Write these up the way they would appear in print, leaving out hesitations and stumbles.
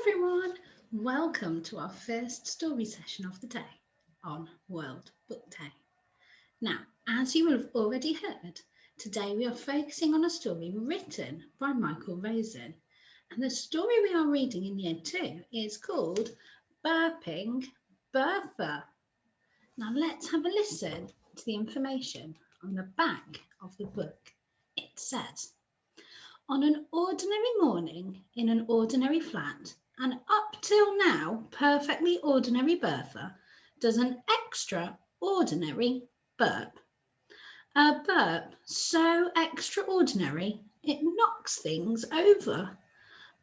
everyone, welcome to our first story session of the day on World Book Day. Now, as you will have already heard, today we are focusing on a story written by Michael Rosen, and the story we are reading in Year 2 is called Burping, Bertha. Now let's have a listen to the information on the back of the book. It says, on an ordinary morning in an ordinary flat, and up till now perfectly ordinary Bertha does an extraordinary burp. A burp so extraordinary it knocks things over.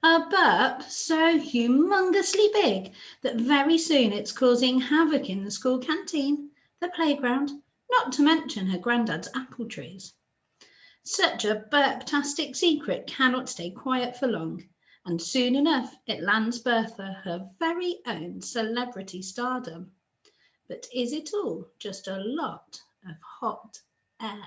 A burp so humongously big that very soon it's causing havoc in the school canteen, the playground, not to mention her granddad's apple trees. Such a burptastic secret cannot stay quiet for long, and soon enough it lands Bertha her very own celebrity stardom. But is it all just a lot of hot air?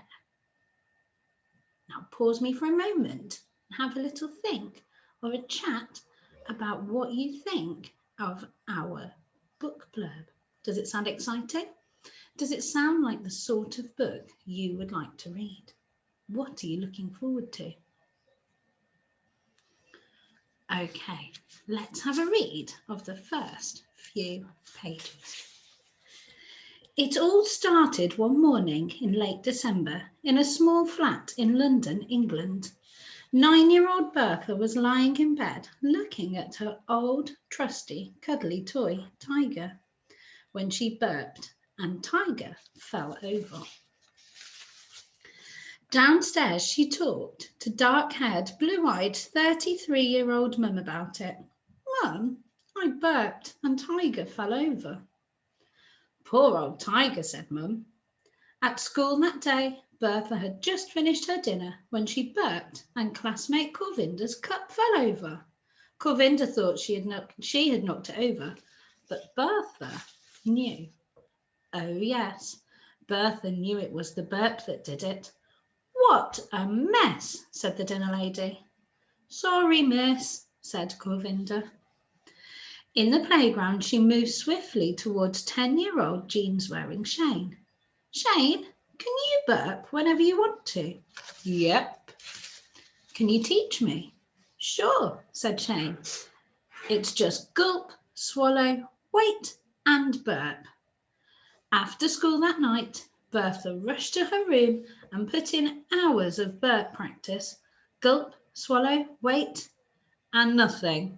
Now pause me for a moment and have a little think or a chat about what you think of our book blurb. Does it sound exciting? Does it sound like the sort of book you would like to read? What are you looking forward to? Okay, let's have a read of the first few pages. It all started one morning in late December in a small flat in London, England. 9-year-old Bertha was lying in bed looking at her old, trusty, cuddly toy, Tiger, when she burped and Tiger fell over. Downstairs, she talked to dark-haired, blue-eyed 33-year-old Mum about it. Mum, I burped and Tiger fell over. Poor old Tiger, said Mum. At school that day, Bertha had just finished her dinner when she burped and classmate Corvinda's cup fell over. Corvinda thought she had knocked it over, but Bertha knew. Oh yes, Bertha knew it was the burp that did it. What a mess, said the dinner lady. Sorry, miss, said Corvinda. In the playground, she moved swiftly towards 10-year-old jeans-wearing Shane. Shane, can you burp whenever you want to? Yep. Can you teach me? Sure, said Shane. It's just gulp, swallow, wait, and burp. After school that night, Bertha rushed to her room and put in hours of burp practice. Gulp, swallow, wait, and nothing.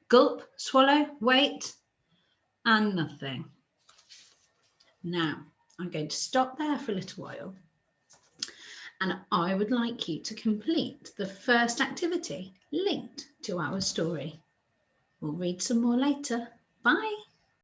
Gulp, swallow, wait, and nothing. Now, I'm going to stop there for a little while, and I would like you to complete the first activity linked to our story. We'll read some more later. Bye.